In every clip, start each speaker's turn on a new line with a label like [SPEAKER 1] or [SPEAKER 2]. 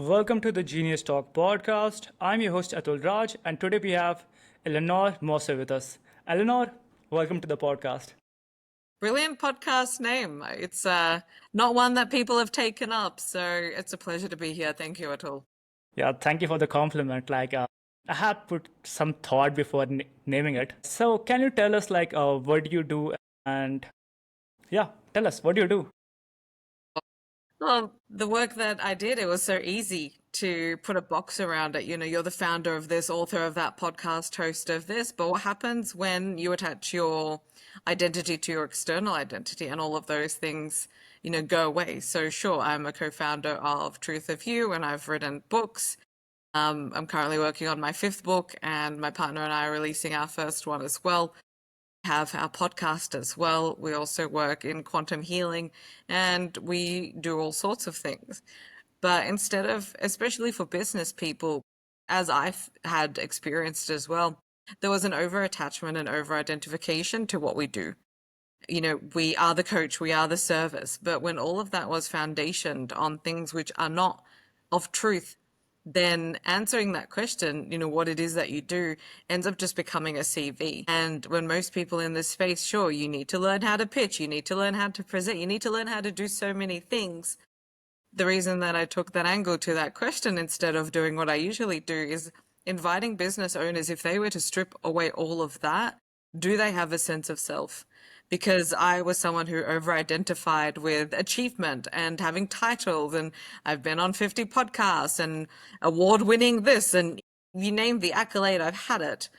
[SPEAKER 1] Welcome to the Genius Talk podcast. I'm your host Atul Raj, and today we have Elinor Moshe with us. Elinor, welcome to the podcast.
[SPEAKER 2] Brilliant podcast name. It's not one that people have taken up, so it's a pleasure to be here. Thank you, Atul.
[SPEAKER 1] Yeah, thank you for the compliment. I had put some thought before naming it. So, can you tell us what do you do? And yeah, tell us what do you do?
[SPEAKER 2] Well, the work that I did, it was so easy to put a box around it. You know, you're the founder of this, author of that, podcast host of this. But what happens when you attach your identity to your external identity and all of those things, go away? So, sure, I'm a co-founder of Truth of You and I've written books. I'm currently working on my fifth book, and my partner and I are releasing our first one as well. Have our podcast as well. We also work in quantum healing and we do all sorts of things. But instead of, especially for business people, as I've had experienced as well, there was an over attachment and over identification to what we do. We are the coach, we are the service. But when all of that was foundationed on things which are not of truth, then answering that question, what it is that you do, ends up just becoming a CV. And when most people in this space, sure, you need to learn how to pitch, you need to learn how to present, you need to learn how to do so many things. The reason that I took that angle to that question instead of doing what I usually do is inviting business owners, if they were to strip away all of that, do they have a sense of self? Because I was someone who over-identified with achievement and having titles, and I've been on 50 podcasts and award-winning this, and you name the accolade, I've had it.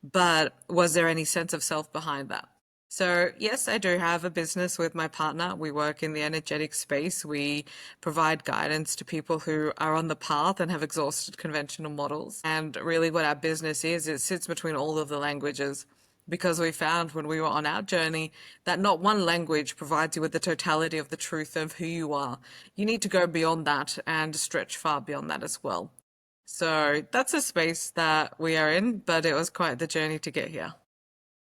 [SPEAKER 2] But was there any sense of self behind that? So, yes, I do have a business with my partner. We work in the energetic space. We provide guidance to people who are on the path and have exhausted conventional models. And really, what our business is, it sits between all of the languages, because we found when we were on our journey that not one language provides you with the totality of the truth of who you are. You need to go beyond that and stretch far beyond that as well. So that's a space that we are in, but it was quite the journey to get here.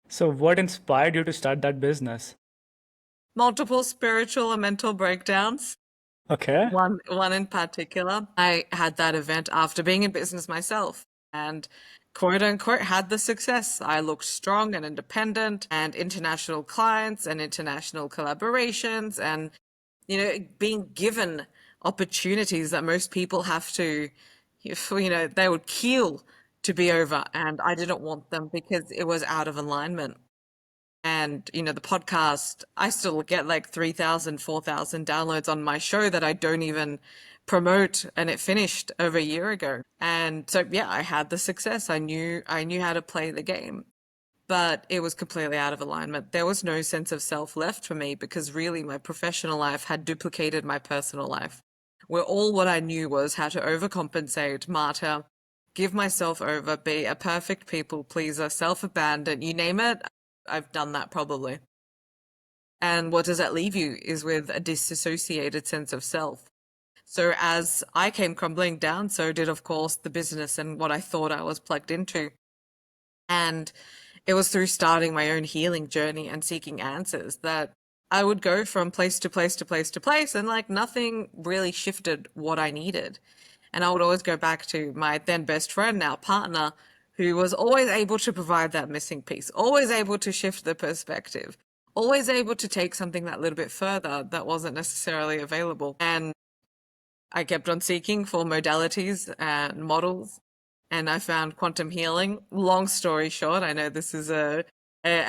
[SPEAKER 1] So, what inspired you to start that business?
[SPEAKER 2] Multiple spiritual and mental breakdowns.
[SPEAKER 1] Okay.
[SPEAKER 2] One in particular. I had that event after being in business myself and quote unquote had the success. I looked strong and independent and international clients and international collaborations and, being given opportunities that most people have to, they would kill to be over. And I didn't want them because it was out of alignment. And, the podcast, I still get like 3,000, 4,000 downloads on my show that I don't even promote, and it finished over a year ago. And so, yeah, I had the success. I knew how to play the game, but it was completely out of alignment. There was no sense of self left for me because really my professional life had duplicated my personal life, where all what I knew was how to overcompensate, martyr, give myself over, be a perfect people pleaser, self-abandon, you name it. I've done that probably. And what does that leave you is with a disassociated sense of self. So as I came crumbling down, so did, of course, the business and what I thought I was plugged into. And it was through starting my own healing journey and seeking answers that I would go from place to place to place to place, and like nothing really shifted what I needed. And I would always go back to my then best friend, now partner, who was always able to provide that missing piece, always able to shift the perspective, always able to take something that little bit further that wasn't necessarily available. And I kept on seeking for modalities and models, and I found quantum healing. Long story short, I know this is a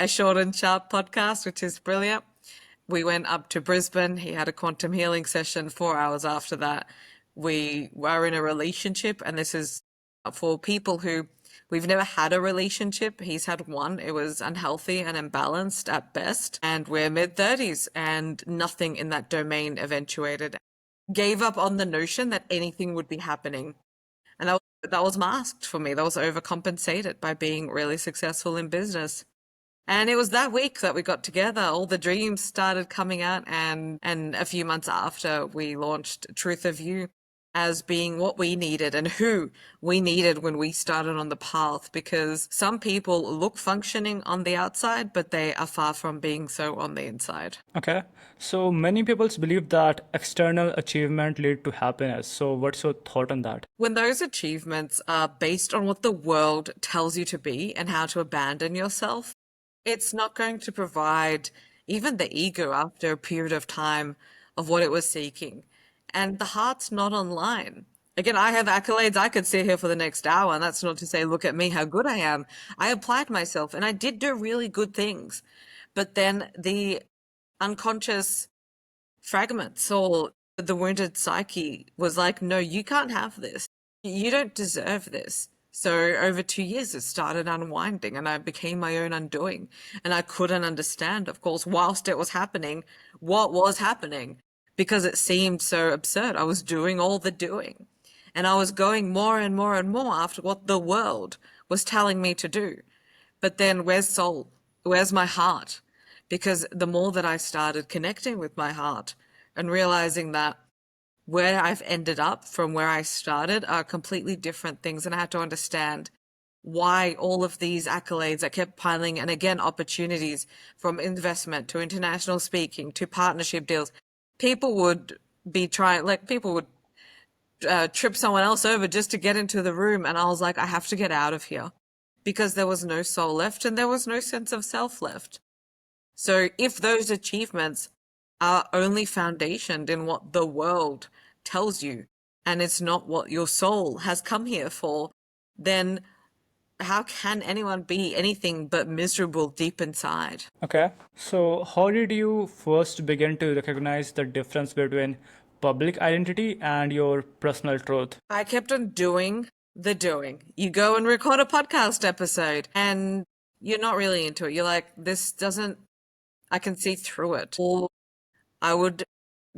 [SPEAKER 2] short and sharp podcast, which is brilliant. We went up to Brisbane. He had a quantum healing session. 4 hours after that, we were in a relationship, and this is for people who we've never had a relationship. He's had one. It was unhealthy and imbalanced at best, and we're mid-30s, and nothing in that domain eventuated. Gave up on the notion that anything would be happening. And that was masked for me. That was overcompensated by being really successful in business. And it was that week that we got together. All the dreams started coming out, and a few months after we launched Truth of You. as being what we needed and who we needed when we started on the path, because some people look functioning on the outside, but they are far from being so on the inside.
[SPEAKER 1] Okay. So many people believe that external achievement lead to happiness. So what's your thought on that?
[SPEAKER 2] When those achievements are based on what the world tells you to be and how to abandon yourself, it's not going to provide even the ego after a period of time of what it was seeking. And the heart's not online. Again, I have accolades. I could sit here for the next hour, and that's not to say, look at me, how good I am. I applied myself and I did do really good things. But then the unconscious fragments or the wounded psyche was like, no, you can't have this. You don't deserve this. So over 2 years, it started unwinding and I became my own undoing. And I couldn't understand, of course, whilst it was happening, what was happening, because it seemed so absurd. I was doing all the doing and I was going more and more and more after what the world was telling me to do. But then where's soul? Where's my heart? Because the more that I started connecting with my heart and realizing that where I've ended up from where I started are completely different things. And I had to understand why all of these accolades that kept piling, and again, opportunities from investment to international speaking to partnership deals, people would be trying, like, people would trip someone else over just to get into the room. And I was like, I have to get out of here because there was no soul left and there was no sense of self left. So if those achievements are only foundationed in what the world tells you and it's not what your soul has come here for, then how can anyone be anything but miserable deep inside?
[SPEAKER 1] Okay. So how did you first begin to recognize the difference between public identity and your personal truth?
[SPEAKER 2] I kept on doing the doing. You go and record a podcast episode and you're not really into it. You're like, this doesn't, I can see through it. Or I would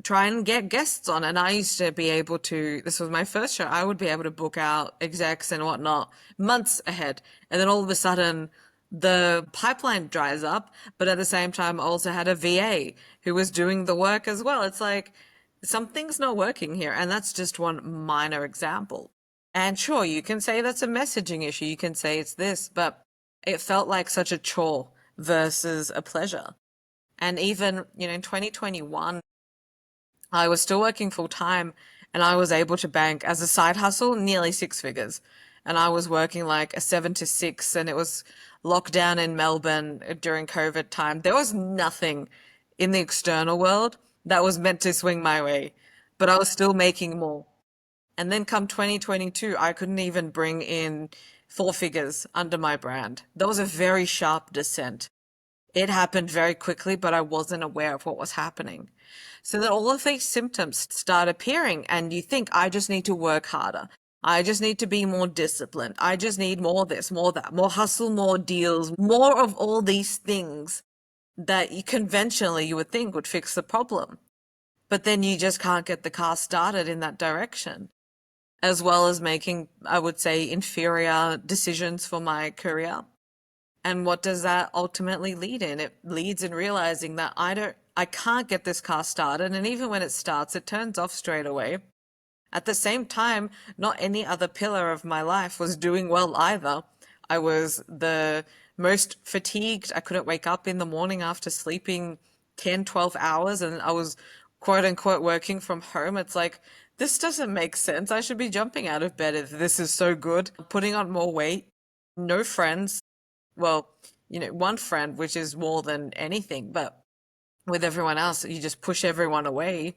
[SPEAKER 2] try and get guests on. And I used to be able to, this was my first show, I would be able to book out execs and whatnot months ahead. And then all of a sudden, the pipeline dries up. But at the same time, I also had a VA who was doing the work as well. It's like something's not working here. And that's just one minor example. And sure, you can say that's a messaging issue. You can say it's this, but it felt like such a chore versus a pleasure. And even, in 2021, I was still working full time and I was able to bank as a side hustle nearly 6 figures. And I was working like a 7 to 6, and it was lockdown in Melbourne during COVID time. There was nothing in the external world that was meant to swing my way, but I was still making more. And then come 2022, I couldn't even bring in 4 figures under my brand. That was a very sharp descent. It happened very quickly, but I wasn't aware of what was happening. So that all of these symptoms start appearing, and you think, I just need to work harder. I just need to be more disciplined. I just need more this, more that, more hustle, more deals, more of all these things that conventionally you would think would fix the problem. But then you just can't get the car started in that direction, as well as making, I would say, inferior decisions for my career. And what does that ultimately lead in? It leads in realizing that I can't get this car started. And even when it starts, it turns off straight away. At the same time, not any other pillar of my life was doing well either. I was the most fatigued. I couldn't wake up in the morning after sleeping 10, 12 hours. And I was quote unquote working from home. It's like, this doesn't make sense. I should be jumping out of bed if this is so good. Putting on more weight, no friends. Well, one friend, which is more than anything, but with everyone else, you just push everyone away.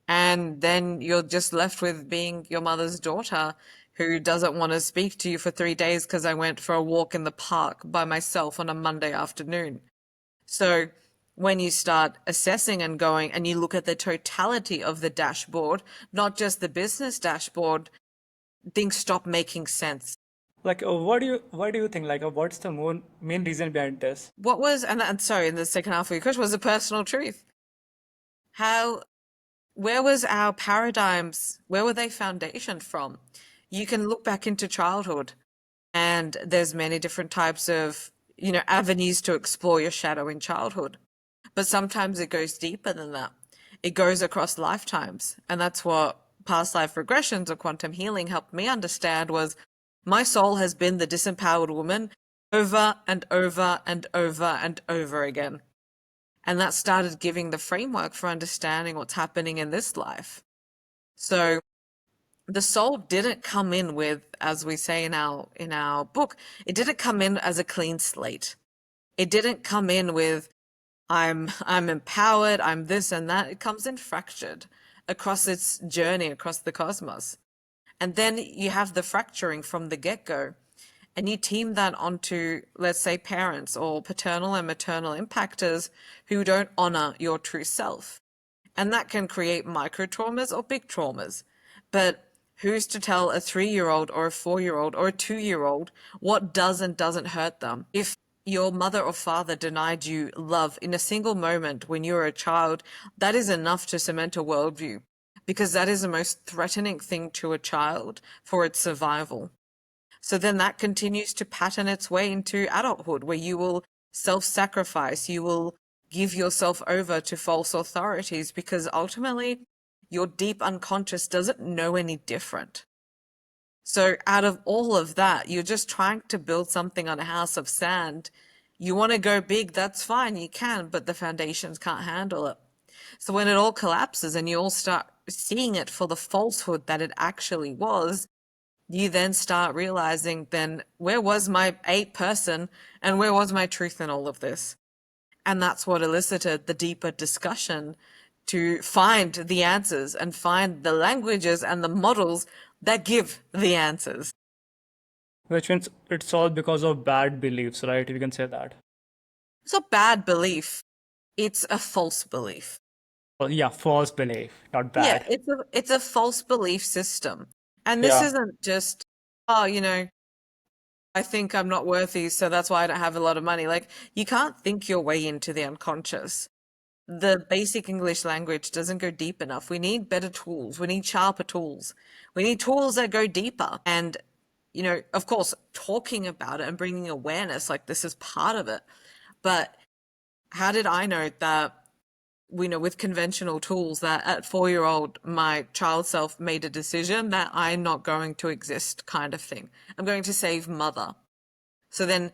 [SPEAKER 2] And then you're just left with being your mother's daughter who doesn't want to speak to you for 3 days because I went for a walk in the park by myself on a Monday afternoon. So when you start assessing and going and you look at the totality of the dashboard, not just the business dashboard, things stop making sense.
[SPEAKER 1] Like, what do you think? Like, what's the main reason behind this?
[SPEAKER 2] What was, and sorry, in the second half of your question, was the personal truth. Where was our paradigms? Where were they foundationed from? You can look back into childhood and there's many different types of, avenues to explore your shadow in childhood. But sometimes it goes deeper than that. It goes across lifetimes. And that's what past life regressions or quantum healing helped me understand was my soul has been the disempowered woman over and over and over and over again. And that started giving the framework for understanding what's happening in this life. So the soul didn't come in with, as we say in our book, it didn't come in as a clean slate. It didn't come in with I'm empowered, I'm this and that. It comes in fractured across its journey across the cosmos. And then you have the fracturing from the get-go. And you team that onto, let's say, parents or paternal and maternal impactors who don't honor your true self. And that can create micro traumas or big traumas. But who's to tell a 3-year-old or a 4-year-old or a 2-year-old what does and doesn't hurt them? If your mother or father denied you love in a single moment when you were a child, that is enough to cement a worldview, because that is the most threatening thing to a child for its survival. So then that continues to pattern its way into adulthood, where you will self-sacrifice, you will give yourself over to false authorities, because ultimately your deep unconscious doesn't know any different. So out of all of that, you're just trying to build something on a house of sand. You want to go big, that's fine, you can, but the foundations can't handle it. So when it all collapses and you all start seeing it for the falsehood that it actually was, you then start realizing, then where was my 8 person and where was my truth in all of this? And that's what elicited the deeper discussion to find the answers and find the languages and the models that give the answers.
[SPEAKER 1] Which means it's all because of bad beliefs, right? You can say that.
[SPEAKER 2] It's a bad belief. It's a false belief.
[SPEAKER 1] Well, yeah, false belief, not
[SPEAKER 2] Yeah,
[SPEAKER 1] bad.
[SPEAKER 2] it's a false belief system. And this
[SPEAKER 1] Yeah.
[SPEAKER 2] isn't just, oh, I think I'm not worthy, so that's why I don't have a lot of money. Like, you can't think your way into the unconscious. The basic English language doesn't go deep enough. We need better tools. We need sharper tools. We need tools that go deeper. And, of course, talking about it and bringing awareness, like this is part of it. But how did I know that, with conventional tools, that at 4-year-old, my child self made a decision that I'm not going to exist, kind of thing. I'm going to save mother. So then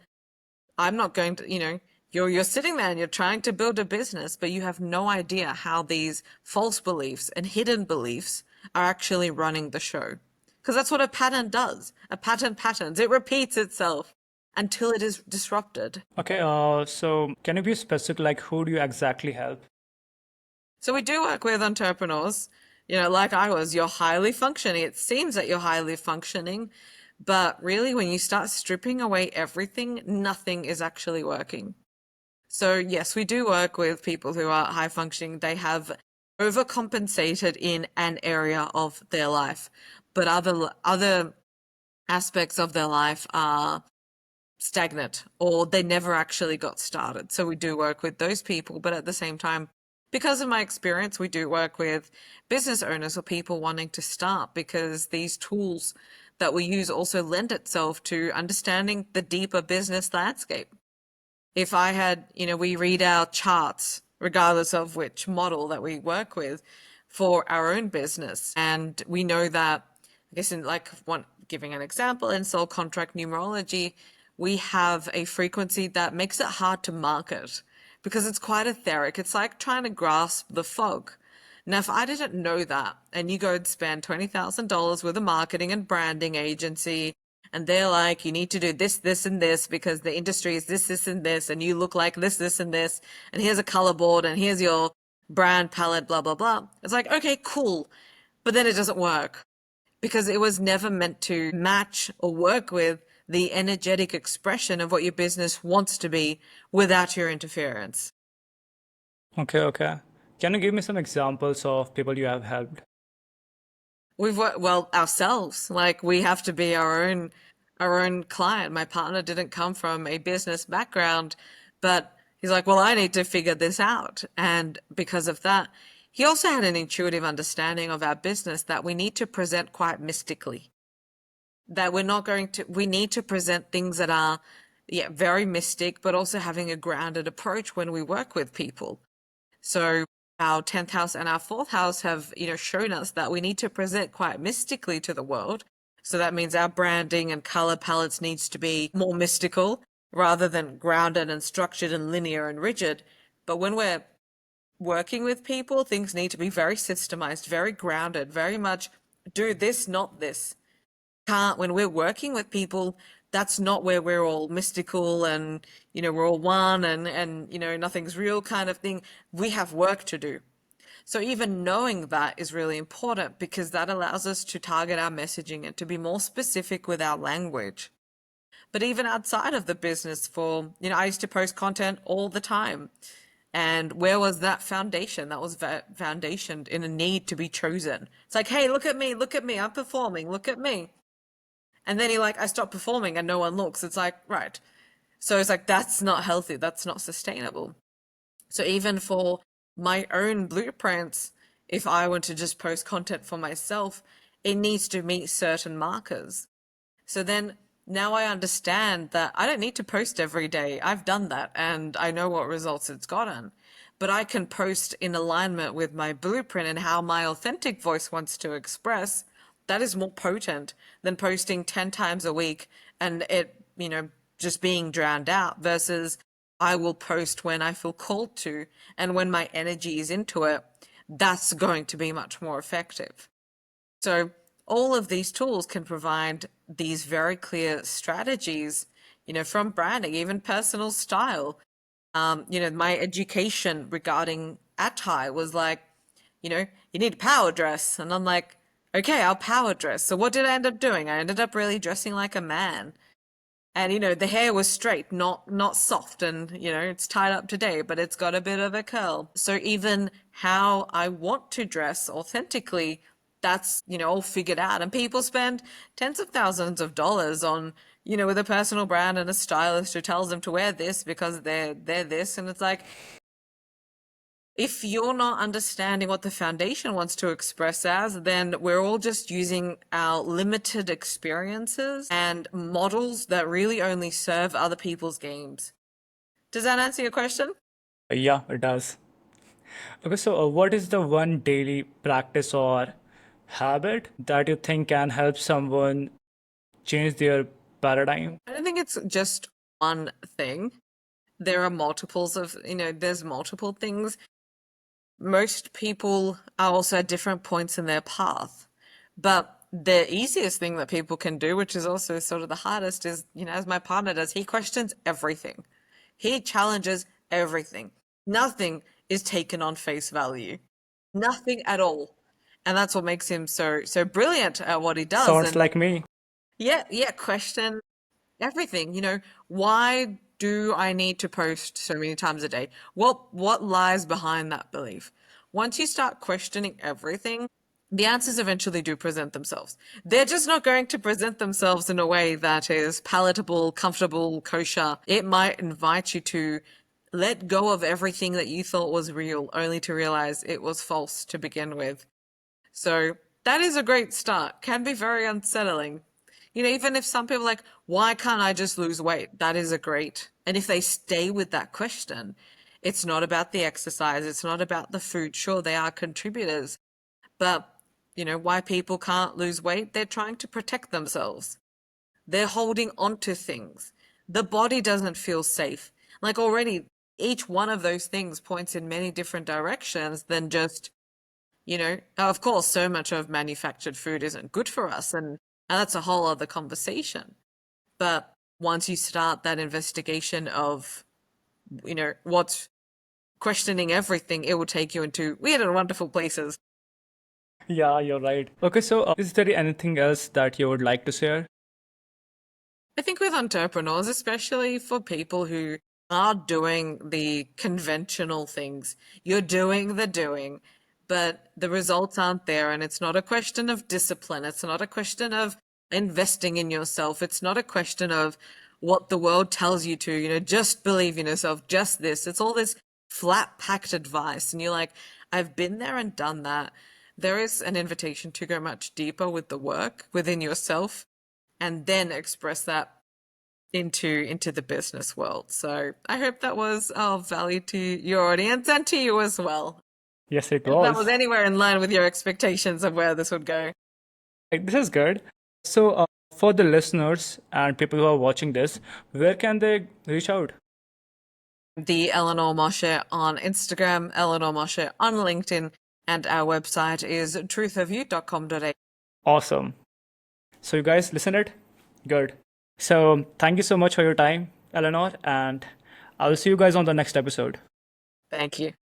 [SPEAKER 2] I'm not going to, you're sitting there and you're trying to build a business, but you have no idea how these false beliefs and hidden beliefs are actually running the show. Because that's what a pattern does. A pattern patterns. It repeats itself until it is disrupted.
[SPEAKER 1] Okay, so can you be specific, like who do you exactly help?
[SPEAKER 2] So we do work with entrepreneurs, like I was, you're highly functioning. It seems that you're highly functioning, but really when you start stripping away everything, nothing is actually working. So yes, we do work with people who are high functioning. They have overcompensated in an area of their life, but other aspects of their life are stagnant, or they never actually got started. So we do work with those people, but at the same time, because of my experience, we do work with business owners or people wanting to start, because these tools that we use also lend itself to understanding the deeper business landscape. If I had, we read our charts, regardless of which model that we work with, for our own business. And we know that, I guess giving an example, in soul contract numerology, we have a frequency that makes it hard to market because it's quite etheric. It's like trying to grasp the fog. Now, if I didn't know that, and you go and spend $20,000 with a marketing and branding agency, and they're like, you need to do this, this, and this because the industry is this, this, and this, and you look like this, this, and this, and here's a color board, and here's your brand palette, blah, blah, blah. It's like, okay, cool. But then it doesn't work because it was never meant to match or work with the energetic expression of what your business wants to be without your interference.
[SPEAKER 1] Okay, okay. Can you give me some examples of people you have helped?
[SPEAKER 2] We've worked, well, ourselves, like we have to be our own client. My partner didn't come from a business background, but he's like, well, I need to figure this out. And because of that, he also had an intuitive understanding of our business that we need to present quite mystically. That we need to present things that are, yeah, very mystic, but also having a grounded approach when we work with people. So our 10th house and our fourth house have, shown us that we need to present quite mystically to the world. So that means our branding and color palettes needs to be more mystical rather than grounded and structured and linear and rigid. But when we're working with people, things need to be very systemized, very grounded, very much do this, not this. Can't, when we're working with people, that's not where we're all mystical and, we're all one and, nothing's real kind of thing. We have work to do. So even knowing that is really important because that allows us to target our messaging and to be more specific with our language. But even outside of the business I used to post content all the time. And where was that foundation? That was foundationed in a need to be chosen. It's like, hey, look at me, I'm performing, look at me. And then I stop performing and no one looks. It's like, right. So it's like, that's not healthy. That's not sustainable. So even for my own blueprints, if I want to just post content for myself, it needs to meet certain markers. So then now I understand that I don't need to post every day. I've done that and I know what results it's gotten. But I can post in alignment with my blueprint and how my authentic voice wants to express. That is more potent than posting 10 times a week and it, just being drowned out versus I will post when I feel called to and when my energy is into it. That's going to be much more effective. So all of these tools can provide these very clear strategies, from branding, even personal style. My education regarding attire was like, you need a power dress. And I'm like, okay, I'll power dress. So what did I end up doing? I ended up really dressing like a man. And the hair was straight, not soft, and it's tied up today, but it's got a bit of a curl. So even how I want to dress authentically, that's all figured out. And people spend tens of thousands of dollars on with a personal brand and a stylist who tells them to wear this because they're this, and it's like, if you're not understanding what the foundation wants to express as, then we're all just using our limited experiences and models that really only serve other people's games. Does that answer your question?
[SPEAKER 1] Yeah, it does. Okay, so what is the one daily practice or habit that you think can help someone change their paradigm?
[SPEAKER 2] I don't think it's just one thing. There are multiples of, there's multiple things. Most people are also at different points in their path. But the easiest thing that people can do, which is also sort of the hardest, is, as my partner does, he questions everything. He challenges everything. Nothing is taken on face value. Nothing at all. And that's what makes him so brilliant at what he does.
[SPEAKER 1] Sounds
[SPEAKER 2] And
[SPEAKER 1] like me.
[SPEAKER 2] yeah, question everything. Why do I need to post so many times a day? What lies behind that belief? Once you start questioning everything, the answers eventually do present themselves. They're just not going to present themselves in a way that is palatable, comfortable, kosher. It might invite you to let go of everything that you thought was real, only to realize it was false to begin with. So that is a great start. Can be very unsettling. Even if some people are like, why can't I just lose weight? That is a great. And if they stay with that question, it's not about the exercise, it's not about the food. Sure, they are contributors, but why people can't lose weight? They're trying to protect themselves. They're holding on to things. The body doesn't feel safe. Like already, each one of those things points in many different directions than just, of course, so much of manufactured food isn't good for us. And that's a whole other conversation. But once you start that investigation of, what's questioning everything, it will take you into weird and wonderful places.
[SPEAKER 1] Yeah, you're right. Okay, so is there anything else that you would like to share?
[SPEAKER 2] I think with entrepreneurs, especially for people who are doing the conventional things, you're doing the doing, but the results aren't there. And it's not a question of discipline. It's not a question of investing in yourself. It's not a question of what the world tells you to, just believe in yourself, just this. It's all this flat packed advice. And you're like, I've been there and done that. There is an invitation to go much deeper with the work within yourself and then express that into the business world. So I hope that was of value to your audience and to you as well.
[SPEAKER 1] Yes, it
[SPEAKER 2] If that was
[SPEAKER 1] was.
[SPEAKER 2] anywhere in line with your expectations of where this would go.
[SPEAKER 1] Like, this is good. So, for the listeners and people who are watching this, where can they reach out?
[SPEAKER 2] The Elinor Moshe on Instagram, Elinor Moshe on LinkedIn, and our website is truthofyou.com.au.
[SPEAKER 1] Awesome. So, you guys listen it? Good. So, thank you so much for your time, Eleanor, and I'll see you guys on the next episode.
[SPEAKER 2] Thank you.